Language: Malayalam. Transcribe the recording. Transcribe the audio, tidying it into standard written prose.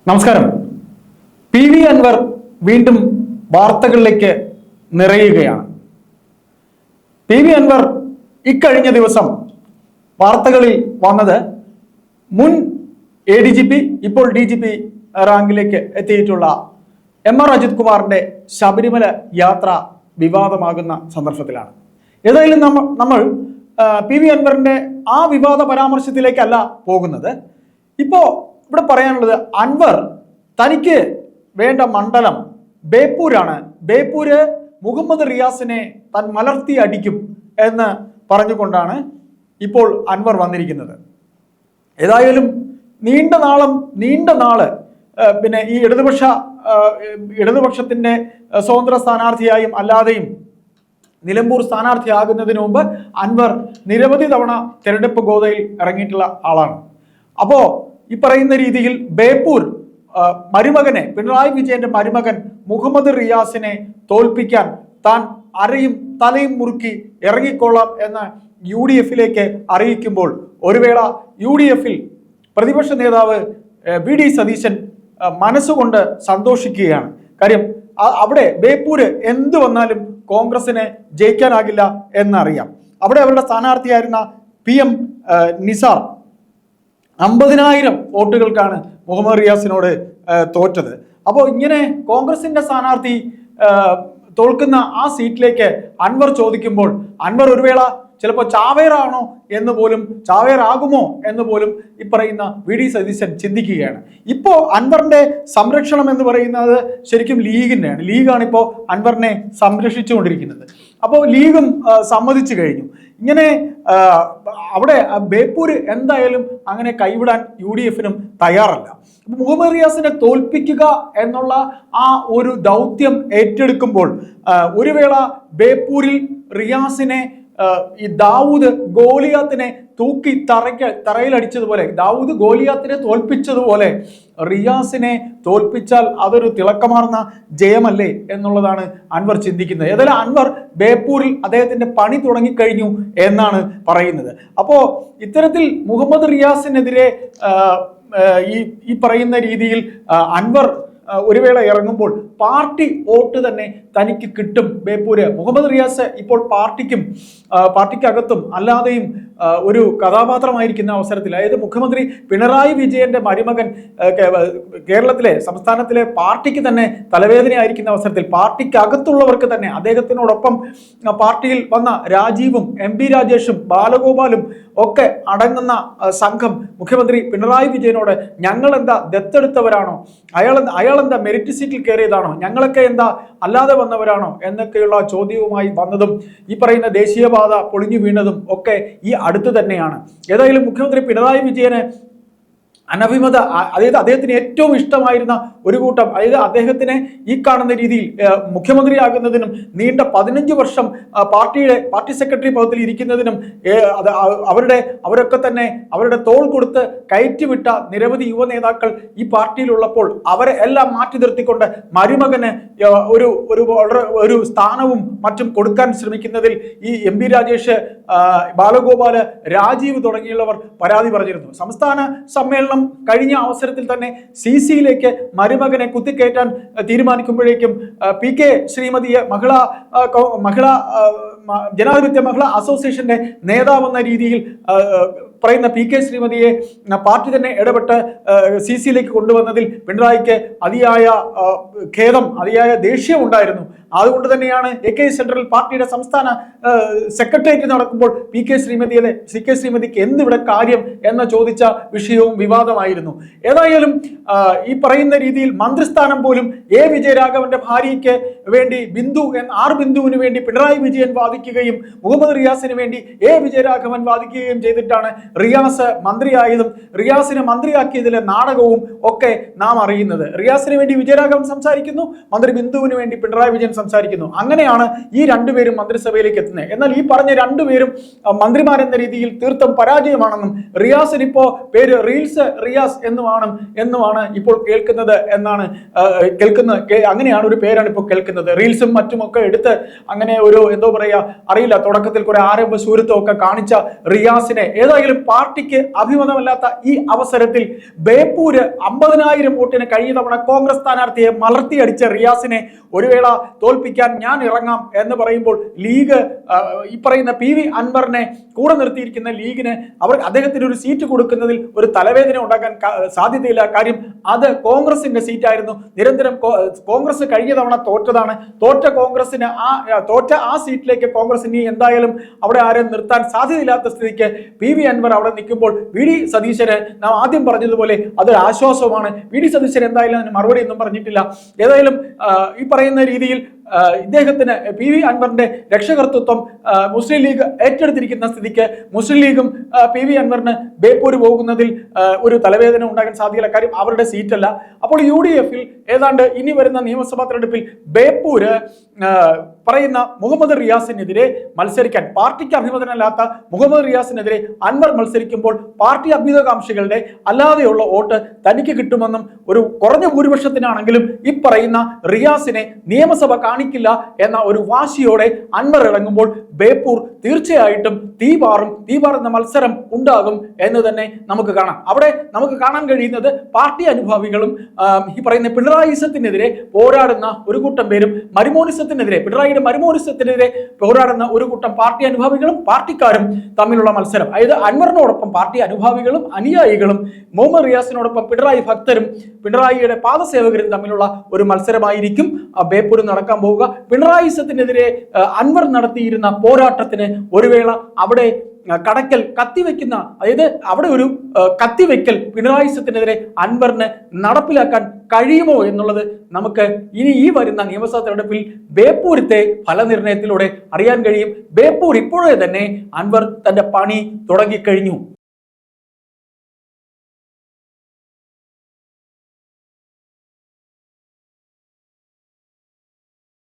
നമസ്കാരം. PV അൻവർ വീണ്ടും വാർത്തകളിലേക്ക് നിറയുകയാണ്. PV അൻവർ ഇക്കഴിഞ്ഞ ദിവസം വാർത്തകളിൽ വന്നത് മുൻ ADGP ഇപ്പോൾ DGP റാങ്കിലേക്ക് എത്തിയിട്ടുള്ള MR അജിത് കുമാറിന്റെ ശബരിമല യാത്ര വിവാദമാകുന്ന സന്ദർഭത്തിലാണ്. ഏതായാലും നമ്മൾ PV അൻവറിന്റെ ആ വിവാദ പരാമർശത്തിലേക്കല്ല പോകുന്നത്. ഇപ്പോൾ ഇവിടെ പറയാനുള്ളത്, അൻവർ തനിക്ക് വേണ്ട മണ്ഡലം ബേപ്പൂരാണ്, ബേപ്പൂര് മുഹമ്മദ് റിയാസിനെ താൻ മലർത്തി അടിക്കും എന്ന് പറഞ്ഞുകൊണ്ടാണ് ഇപ്പോൾ അൻവർ വന്നിരിക്കുന്നത്. ഏതായാലും നീണ്ട നാള് പിന്നെ ഈ ഇടതുപക്ഷത്തിന്റെ സ്വതന്ത്ര സ്ഥാനാർത്ഥിയായും അല്ലാതെയും നിലമ്പൂർ സ്ഥാനാർത്ഥിയാകുന്നതിന് മുമ്പ് അൻവർ നിരവധി തവണ തെരഞ്ഞെടുപ്പ് ഗോതയിൽ ഇറങ്ങിയിട്ടുള്ള ആളാണ്. അപ്പോ ഈ പറയുന്ന രീതിയിൽ ബേപ്പൂർ മരുമകനെ, പിണറായി വിജയന്റെ മരുമകൻ മുഹമ്മദ് റിയാസിനെ തോൽപ്പിക്കാൻ താൻ അരയും തലയും മുറുക്കി ഇറങ്ങിക്കൊള്ളാം എന്ന് UDF-ലേക്ക് അറിയിക്കുമ്പോൾ ഒരു വേള UDF-ൽ പ്രതിപക്ഷ നേതാവ് VD സതീശൻ മനസ്സുകൊണ്ട് സന്തോഷിക്കുകയാണ്. കാര്യം അവിടെ ബേപ്പൂര് എന്ത് വന്നാലും കോൺഗ്രസിന് ജയിക്കാനാകില്ല എന്നറിയാം. അവിടെ അവരുടെ സ്ഥാനാർത്ഥിയായിരുന്ന PM നിസാർ 50,000 വോട്ടുകൾക്കാണ് മുഹമ്മദ് റിയാസിനോട് തോറ്റത്. അപ്പോൾ ഇങ്ങനെ കോൺഗ്രസിന്റെ സ്ഥാനാർത്ഥി തോൽക്കുന്ന ആ സീറ്റിലേക്ക് അൻവർ ചോദിക്കുമ്പോൾ അൻവർ ഒരു വേള ചിലപ്പോൾ ചാവേറാണോ എന്ന് പോലും, ചാവേറാകുമോ എന്ന് പോലും ഈ പറയുന്ന VD സതീശൻ ചിന്തിക്കുകയാണ്. ഇപ്പോൾ അൻവറിന്റെ സംരക്ഷണം എന്ന് പറയുന്നത് ശരിക്കും ലീഗിൻ്റെയാണ്. ലീഗാണ് ഇപ്പോൾ അൻവറിനെ സംരക്ഷിച്ചുകൊണ്ടിരിക്കുന്നത്. അപ്പോൾ ലീഗും സമ്മതിച്ചു കഴിഞ്ഞു. ഇങ്ങനെ അവിടെ ബേപ്പൂര് എന്തായാലും അങ്ങനെ കൈവിടാൻ UDF-നും തയ്യാറല്ല. മുഹമ്മദ് റിയാസിനെ തോൽപ്പിക്കുക എന്നുള്ള ആ ഒരു ദൗത്യം ഏറ്റെടുക്കുമ്പോൾ ഒരു വേള ബേപ്പൂരിൽ റിയാസിനെ ഈ ദാവൂദ് ഗോലിയാത്തിനെ തൂക്കി തറയിലടിച്ചതുപോലെ, ദാവൂദ് ഗോലിയാത്തിനെ തോൽപ്പിച്ചതുപോലെ റിയാസിനെ തോൽപ്പിച്ചാൽ അതൊരു തിളക്കമാർന്ന ജയമല്ലേ എന്നുള്ളതാണ് അൻവർ ചിന്തിക്കുന്നത്. ഏതായാലും അൻവർ ബേപ്പൂരിൽ അദ്ദേഹത്തിന്റെ പണി തുടങ്ങിക്കഴിഞ്ഞു എന്നാണ് പറയുന്നത്. അപ്പോ ഇത്തരത്തിൽ മുഹമ്മദ് റിയാസിനെതിരെ ഈ പറയുന്ന രീതിയിൽ അൻവർ ഒരു വേള ഇറങ്ങുമ്പോൾ പാർട്ടി വോട്ട് തന്നെ തനിക്ക് കിട്ടും ബേപ്പൂര്. മുഹമ്മദ് റിയാസ് ഇപ്പോൾ പാർട്ടിക്കകത്തും അല്ലാതെയും ഒരു കഥാപാത്രമായിരിക്കുന്ന അവസരത്തിൽ, അതായത് മുഖ്യമന്ത്രി പിണറായി വിജയന്റെ മരുമകൻ സംസ്ഥാനത്തിലെ പാർട്ടിക്ക് തന്നെ തലവേദനയായിരിക്കുന്ന അവസരത്തിൽ പാർട്ടിക്കകത്തുള്ളവർക്ക് തന്നെ അദ്ദേഹത്തിനോടൊപ്പം പാർട്ടിയിൽ വന്ന രാജീവും MP രാജേഷും ബാലഗോപാലും ഒക്കെ അടങ്ങുന്ന സംഘം മുഖ്യമന്ത്രി പിണറായി വിജയനോട് ഞങ്ങൾ എന്താ ദത്തെടുത്തവരാണോ, അയാൾ എന്താ മെറിറ്റ് സീറ്റിൽ കയറിയതാണോ, ഞങ്ങളൊക്കെ എന്താ അല്ലാതെ വന്നവരാണോ എന്നൊക്കെയുള്ള ചോദ്യവുമായി വന്നതും ഈ പറയുന്ന ദേശീയപാത പൊളിഞ്ഞു വീണതും ഒക്കെ ഈ അടുത്ത് തന്നെയാണ്. ഏതായാലും മുഖ്യമന്ത്രി പിണറായി വിജയന് അനഭിമത, അതായത് അദ്ദേഹത്തിന് ഏറ്റവും ഇഷ്ടമായിരുന്ന ഒരു കൂട്ടം, അതായത് അദ്ദേഹത്തിനെ ഈ കാണുന്ന രീതിയിൽ മുഖ്യമന്ത്രിയാകുന്നതിനും നീണ്ട 15 വർഷം പാർട്ടി സെക്രട്ടറി പദത്തിൽ ഇരിക്കുന്നതിനും അവരൊക്കെ തന്നെ അവരുടെ തോൾ കൊടുത്ത് കയറ്റിവിട്ട നിരവധി യുവ നേതാക്കൾ ഈ പാർട്ടിയിലുള്ളപ്പോൾ അവരെ എല്ലാം മാറ്റി നിർത്തിക്കൊണ്ട് മരുമകന് ഒരു സ്ഥാനവും മറ്റും കൊടുക്കാൻ ശ്രമിക്കുന്നതിൽ ഈ MP രാജേഷ്, ബാലഗോപാല്, രാജീവ് തുടങ്ങിയുള്ളവർ പരാതി പറഞ്ഞിരുന്നു. സംസ്ഥാന സമ്മേളനം കഴിഞ്ഞ അവസരത്തിൽ തന്നെ CC-യിലേക്ക് മരുമകനെ കുത്തിക്കയറ്റാൻ തീരുമാനിക്കുമ്പോഴേക്കും PK ശ്രീമതിയെ ജനാധിപത്യ മഹിളാ അസോസിയേഷന്റെ നേതാവെന്ന രീതിയിൽ പറയുന്ന PK ശ്രീമതിയെ പാർട്ടി തന്നെ ഇടപെട്ട് CC-യിലേക്ക് കൊണ്ടുവന്നതിൽ പിണറായിക്ക് അതിയായ ഖേദം, അതിയായ ദേഷ്യം ഉണ്ടായിരുന്നു. അതുകൊണ്ട് തന്നെയാണ് AK സെൻട്രൽ പാർട്ടിയുടെ സംസ്ഥാന സെക്രട്ടേറിയറ്റ് നടക്കുമ്പോൾ CK ശ്രീമതിക്ക് എന്തിവിടെ കാര്യം എന്ന് ചോദിച്ച വിഷയവും വിവാദമായിരുന്നു. ഏതായാലും ഈ പറയുന്ന രീതിയിൽ മന്ത്രിസ്ഥാനം പോലും വിജയരാഘവന്റെ ഭാര്യയ്ക്ക് വേണ്ടി ബിന്ദുവിന് വേണ്ടി പിണറായി വിജയൻ വാദിക്കുകയും മുഹമ്മദ് റിയാസിന് വേണ്ടി വിജയരാഘവൻ വാദിക്കുകയും ചെയ്തിട്ടാണ് റിയാസ് മന്ത്രിയായതും റിയാസിനെ മന്ത്രിയാക്കിയതിലെ നാടകവും ഒക്കെ നാം അറിയുന്നത്. റിയാസിന് വേണ്ടി വിജയരാഘവൻ സംസാരിക്കുന്നു, മന്ത്രി ബിന്ദുവിന് വേണ്ടി പിണറായി വിജയൻ സംസാരിക്കുന്നു. അങ്ങനെയാണ് ഈ രണ്ടുപേരും മന്ത്രിസഭയിലേക്ക് എത്തുന്നത്. എന്നാൽ ഈ പറഞ്ഞ രണ്ടുപേരും മന്ത്രിമാരെന്ന രീതിയിൽ തീർത്തും പരാജയമാണെന്നും റിയാസിന് ഇപ്പോ പേര് റീൽസ് റിയാസ് എന്നുമാണ് ഇപ്പോൾ കേൾക്കുന്നത് എന്നാണ് അങ്ങനെയാണ് ഒരു പേരാണ് ഇപ്പോൾ കേൾക്കുന്നത്. റീൽസും മറ്റുമൊക്കെ എടുത്ത് അങ്ങനെ ഒരു എന്തോ പറയാ അറിയില്ല, തുടക്കത്തിൽ കുറെ ആരംഭ ശൂരത്വം ഒക്കെ കാണിച്ച റിയാസിനെ ഏതായാലും പാർട്ടിക്ക് അഭിമതമല്ലാത്ത ഈ അവസരത്തിൽ ബേപ്പൂര് 50,000 വോട്ടിന് കഴിഞ്ഞ തവണ കോൺഗ്രസ് സ്ഥാനാർത്ഥിയെ മലർത്തിയടിച്ച റിയാസിനെ ഒരു വേള തോൽപ്പിക്കാൻ ഞാൻ ഇറങ്ങാം എന്ന് പറയുമ്പോൾ ലീഗ് ഈ പറയുന്ന PV അൻവറിനെ കൂടെ നിർത്തിയിരിക്കുന്ന ലീഗിന് അദ്ദേഹത്തിന് ഒരു സീറ്റ് കൊടുക്കുന്നതിൽ ഒരു തലവേദന ഉണ്ടാക്കാൻ സാധ്യതയില്ല. കാര്യം അത് കോൺഗ്രസിന്റെ സീറ്റായിരുന്നു. നിരന്തരം കോൺഗ്രസ് കഴിഞ്ഞ തവണ തോറ്റതാണ്. തോറ്റ ആ സീറ്റിലേക്ക് കോൺഗ്രസ് ഇനി എന്തായാലും അവിടെ ആരും നിർത്താൻ സാധ്യതയില്ലാത്ത സ്ഥിതിക്ക് PV അൻവർ അവിടെ നിൽക്കുമ്പോൾ VD സതീശന് നാം ആദ്യം പറഞ്ഞതുപോലെ അതൊരു ആശ്വാസമാണ്. VD സതീശൻ എന്തായാലും അതിന് മറുപടി ഒന്നും പറഞ്ഞിട്ടില്ല. ഏതായാലും ഈ പറയുന്ന രീതിയിൽ ഇദ്ദേഹത്തിന് PV അൻവറിന്റെ രക്ഷകർത്തൃത്വം മുസ്ലിം ലീഗ് ഏറ്റെടുത്തിരിക്കുന്ന സ്ഥിതിക്ക് മുസ്ലിം ലീഗും PV അൻവറിന് ബേപ്പൂര് പോകുന്നതിൽ ഒരു തലവേദന ഉണ്ടാകാൻ സാധ്യതയില്ല. കാര്യം അവരുടെ സീറ്റല്ല. അപ്പോൾ UDF ഏതാണ്ട് ഇനി വരുന്ന നിയമസഭാ തെരഞ്ഞെടുപ്പിൽ ബേപ്പൂര് പറയുന്ന മുഹമ്മദ് റിയാസിനെതിരെ മത്സരിക്കാൻ, പാർട്ടിക്ക് അഭിമതനല്ലാത്ത മുഹമ്മദ് റിയാസിനെതിരെ അൻവർ മത്സരിക്കുമ്പോൾ പാർട്ടി അഭ്യുതകാംക്ഷികളുടെ അല്ലാതെയുള്ള വോട്ട് തനിക്ക് കിട്ടുമെന്നും ഒരു കുറഞ്ഞ ഭൂരിപക്ഷത്തിനാണെങ്കിലും ഈ പറയുന്ന റിയാസിനെ നിയമസഭ കാണിക്കില്ല എന്ന ഒരു വാശിയോടെ അൻവർ ഇറങ്ങുമ്പോൾ ബേപ്പൂർ തീർച്ചയായിട്ടും തീപാറുന്ന മത്സരം ഉണ്ടാകും എന്ന് തന്നെ നമുക്ക് കാണാം. അവിടെ നമുക്ക് കാണാൻ കഴിയുന്നത് പാർട്ടി അനുഭാവികളും ഈ പറയുന്ന പിണറായിസത്തിനെതിരെ പോരാടുന്ന ഒരു കൂട്ടം പേരും പിണറായിയുടെ മരുമോനിസത്തിനെതിരെ പോരാടുന്ന ഒരു കൂട്ടം പാർട്ടി അനുഭാവികളും പാർട്ടിക്കാരും തമ്മിലുള്ള മത്സരം. അതായത് അൻവറിനോടൊപ്പം പാർട്ടി അനുഭാവികളും അനുയായികളും മുഹമ്മദ് റിയാസിനോടൊപ്പം പിണറായി ഭക്തരും പിണറായിയുടെ പാദസേവകരും തമ്മിലുള്ള ഒരു മത്സരമായിരിക്കും ബേപ്പൂരിൽ നടക്കാൻ പോവുക. പിണറായിസത്തിനെതിരെ അൻവർ നടത്തിയിരുന്ന പോരാട്ടത്തിന് ഒരു വേള അവിടെ കടക്കൽ കത്തിവെക്കുന്ന, അതായത് അവിടെ ഒരു കത്തിവെക്കൽ പിണറായിസത്തിനെതിരെ അൻവറിന് നടപ്പിലാക്കാൻ കഴിയുമോ എന്നുള്ളത് നമുക്ക് ഇനി ഈ വരുന്ന നിയമസഭാ തെരഞ്ഞെടുപ്പിൽ ബേപ്പൂരത്തെ ഫലനിർണയത്തിലൂടെ അറിയാൻ കഴിയും. ബേപ്പൂർ ഇപ്പോഴേ തന്നെ അൻവർ തന്റെ പണി തുടങ്ങിക്കഴിഞ്ഞു.